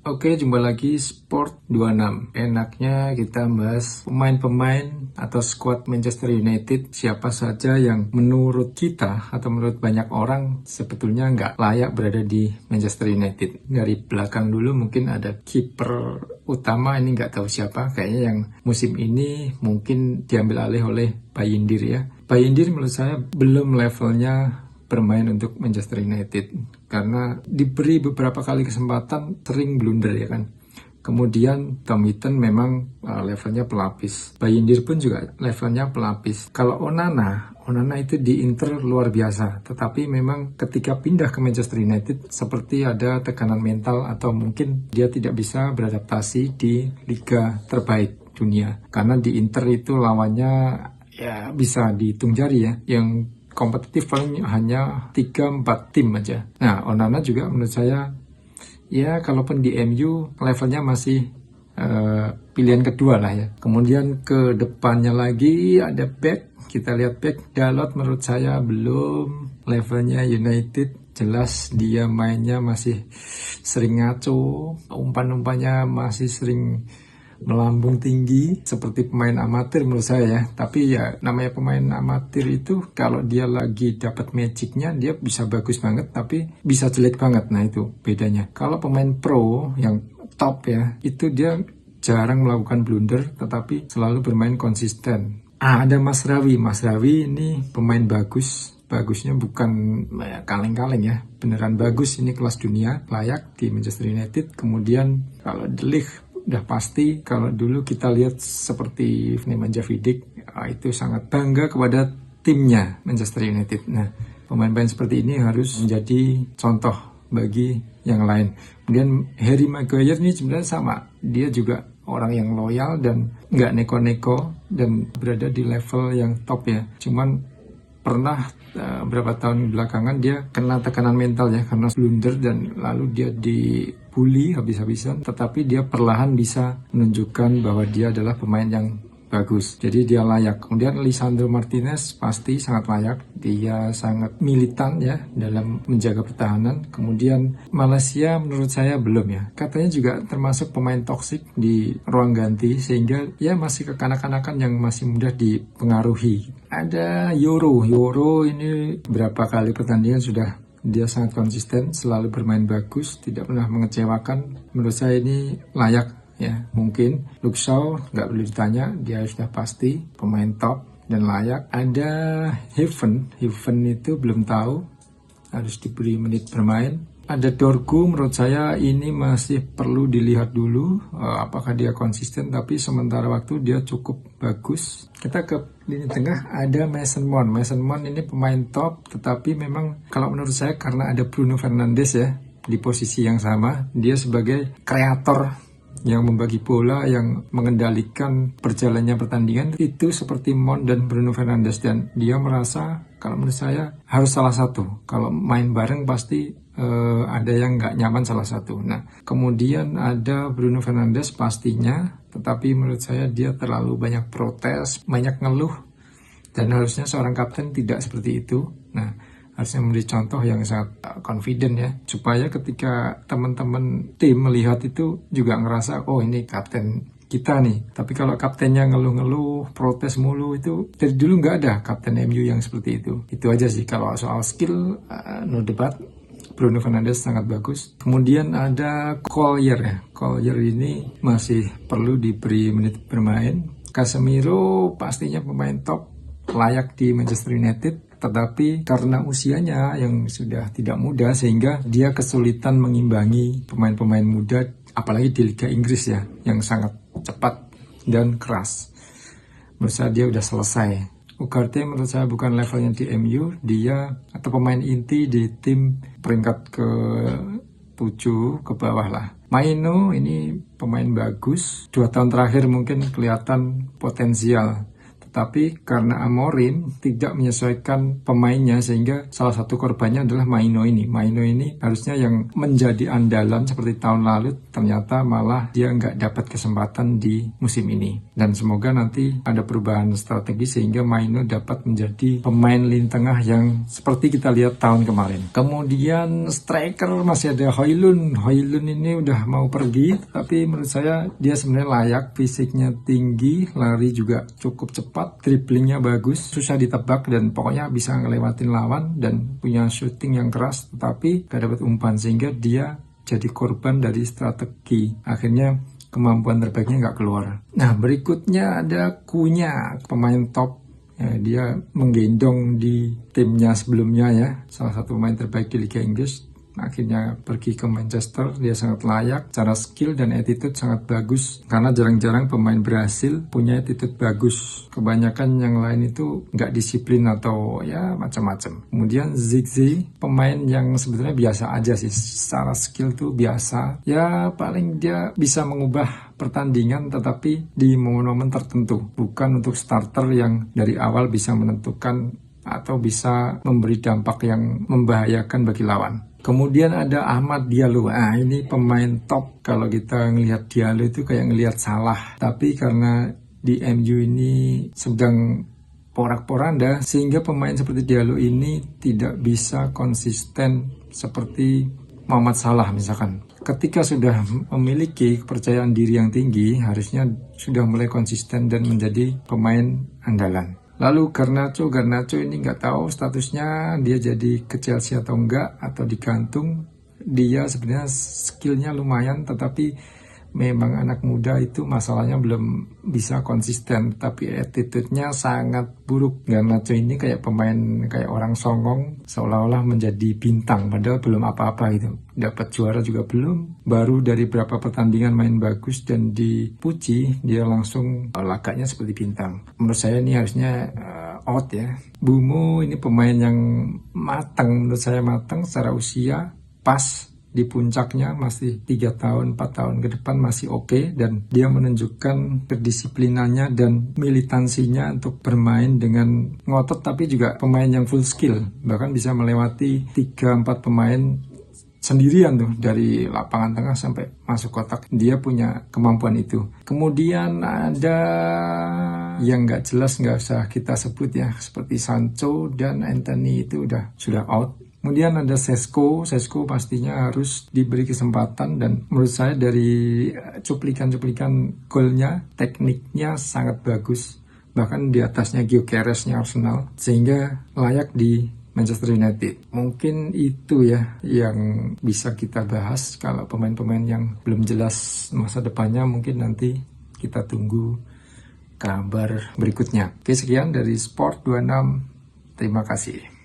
Oke, jumpa lagi Sport 26. Enaknya kita bahas pemain-pemain atau squad Manchester United, siapa saja yang menurut kita atau menurut banyak orang sebetulnya nggak layak berada di Manchester United. Dari belakang dulu mungkin ada kiper utama, ini nggak tahu siapa, kayaknya yang musim ini mungkin diambil alih oleh Bayindir ya. Bayindir menurut saya belum levelnya bermain untuk Manchester United karena diberi beberapa kali kesempatan sering blunder ya kan. Kemudian Tom Heaton memang levelnya pelapis. Bayindir pun juga levelnya pelapis. Kalau Onana itu di Inter luar biasa, tetapi memang ketika pindah ke Manchester United seperti ada tekanan mental atau mungkin dia tidak bisa beradaptasi di liga terbaik dunia. Karena di Inter itu lawannya ya bisa dihitung jari ya, yang kompetitif paling hanya 3-4 tim aja. Nah, Onana juga menurut saya, ya kalaupun di MU levelnya masih pilihan kedua lah ya. Kemudian ke depannya lagi ada back, kita lihat back Dalot menurut saya belum levelnya United. Jelas dia mainnya masih sering ngaco, umpan-umpannya masih sering melambung tinggi seperti pemain amatir menurut saya ya. Tapi ya namanya pemain amatir itu kalau dia lagi dapat magicnya dia bisa bagus banget tapi bisa jelek banget. Nah itu bedanya. Kalau pemain pro yang top ya itu dia jarang melakukan blunder tetapi selalu bermain konsisten. Ada Mas Rawi. Mas Rawi ini pemain bagus. Bagusnya bukan kaleng-kaleng ya, beneran bagus, ini kelas dunia, layak di Manchester United. Kemudian kalau De Ligt udah pasti, kalau dulu kita lihat seperti Nemanja Vidic, itu sangat bangga kepada timnya Manchester United. Nah, pemain-pemain seperti ini harus menjadi contoh bagi yang lain. Kemudian Harry Maguire ini sebenarnya sama, dia juga orang yang loyal dan nggak neko-neko dan berada di level yang top ya. Cuman pernah beberapa tahun belakangan dia kena tekanan mental ya karena blunder dan lalu dia dibully habis-habisan, tetapi dia perlahan bisa menunjukkan bahwa dia adalah pemain yang bagus, jadi dia layak. Kemudian Lisandro Martinez pasti sangat layak, dia sangat militan ya dalam menjaga pertahanan. Kemudian Malaysia menurut saya belum ya, katanya juga termasuk pemain toksik di ruang ganti sehingga ya masih kekanak-kanakan yang masih mudah dipengaruhi. Ada Yoro ini berapa kali pertandingan sudah dia sangat konsisten, selalu bermain bagus, tidak pernah mengecewakan. Menurut saya ini layak ya. Mungkin Luke Shaw nggak perlu ditanya, dia sudah pasti pemain top dan layak. Ada Heaven itu belum tahu, harus diberi menit bermain. Ada Dorgu, menurut saya ini masih perlu dilihat dulu apakah dia konsisten, tapi sementara waktu dia cukup bagus. Kita ke lini tengah, ada Mason Mount ini pemain top, tetapi memang kalau menurut saya karena ada Bruno Fernandes ya di posisi yang sama, dia sebagai kreator yang membagi bola, yang mengendalikan perjalannya pertandingan, itu seperti Mount dan Bruno Fernandes, dan dia merasa kalau menurut saya harus salah satu. Kalau main bareng pasti ada yang nggak nyaman salah satu. Nah, kemudian ada Bruno Fernandes pastinya, tetapi menurut saya dia terlalu banyak protes, banyak ngeluh, dan harusnya seorang kapten tidak seperti itu. Nah, harusnya memberi contoh yang sangat confident ya, supaya ketika teman-teman tim melihat itu juga ngerasa, oh ini kapten kita nih. Tapi kalau kaptennya ngeluh-ngeluh, protes mulu, itu dari dulu nggak ada kapten MU yang seperti itu. Itu aja sih. Kalau soal skill, no debat, Bruno Fernandes sangat bagus. Kemudian ada Collier ini masih perlu diberi menit bermain. Casemiro pastinya pemain top, layak di Manchester United, tetapi karena usianya yang sudah tidak muda sehingga dia kesulitan mengimbangi pemain-pemain muda, apalagi di Liga Inggris ya, yang sangat cepat dan keras. Menurut saya dia udah selesai. Ugarte menurut saya bukan levelnya di MU, dia atau pemain inti di tim peringkat ke-7 ke bawah lah. Maino ini pemain bagus, 2 tahun terakhir mungkin kelihatan potensial, Tetapi karena Amorim tidak menyesuaikan pemainnya, sehingga salah satu korbannya adalah Maino ini. Maino ini harusnya yang menjadi andalan seperti tahun lalu, ternyata malah dia nggak dapat kesempatan di musim ini. Dan semoga nanti ada perubahan strategi sehingga Maino dapat menjadi pemain lini tengah yang seperti kita lihat tahun kemarin. Kemudian striker masih ada Højlund. Højlund ini udah mau pergi, tapi menurut saya dia sebenarnya layak, fisiknya tinggi, lari juga cukup cepat, dribblingnya bagus, susah ditebak dan pokoknya bisa ngelewatin lawan dan punya shooting yang keras, tetapi gak dapat umpan sehingga dia jadi korban dari strategi. Akhirnya kemampuan terbaiknya nggak keluar. Nah, berikutnya ada Cunha, pemain top. Ya, dia menggendong di timnya sebelumnya ya, salah satu pemain terbaik di Liga Inggris. Akhirnya pergi ke Manchester, dia sangat layak, cara skill dan attitude sangat bagus, karena jarang-jarang pemain Brasil punya attitude bagus. Kebanyakan yang lain itu nggak disiplin atau ya macam-macam. Kemudian Ziggy, pemain yang sebetulnya biasa aja sih, secara skill tuh biasa, ya paling dia bisa mengubah pertandingan tetapi di momen-momen tertentu, bukan untuk starter yang dari awal bisa menentukan atau bisa memberi dampak yang membahayakan bagi lawan. Kemudian ada Ahmad Diallo. Ini pemain top. Kalau kita ngelihat Diallo itu kayak ngelihat Salah. Tapi karena di MU ini sedang porak-poranda, sehingga pemain seperti Diallo ini tidak bisa konsisten seperti Muhammad Salah misalkan. Ketika sudah memiliki kepercayaan diri yang tinggi, harusnya sudah mulai konsisten dan menjadi pemain andalan. Lalu Garnacho ini nggak tahu statusnya, dia jadi ke Chelsea atau enggak, atau digantung. Dia sebenarnya skillnya lumayan, tetapi memang anak muda itu masalahnya belum bisa konsisten, tapi attitude-nya sangat buruk. Garnacho ini kayak pemain, kayak orang songong, seolah-olah menjadi bintang, padahal belum apa-apa gitu. Dapat juara juga belum, baru dari berapa pertandingan main bagus dan dipuji, dia langsung lagaknya seperti bintang. Menurut saya ini harusnya out ya. Bumo ini pemain yang matang, menurut saya matang secara usia, pas di puncaknya, masih 3 tahun, 4 tahun ke depan masih oke, dan dia menunjukkan kedisiplinannya dan militansinya untuk bermain dengan ngotot, tapi juga pemain yang full skill, bahkan bisa melewati 3-4 pemain sendirian tuh dari lapangan tengah sampai masuk kotak. Dia punya kemampuan itu. Kemudian ada yang nggak jelas, nggak usah kita sebut ya, seperti Sancho dan Anthony itu sudah out. Kemudian ada Sesko pastinya harus diberi kesempatan, dan menurut saya dari cuplikan-cuplikan golnya, tekniknya sangat bagus, bahkan di atasnya Gyökeresnya Arsenal, sehingga layak di Manchester United. Mungkin itu ya yang bisa kita bahas. Kalau pemain-pemain yang belum jelas masa depannya, mungkin nanti kita tunggu kabar berikutnya. Oke, sekian dari Sport 26. Terima kasih.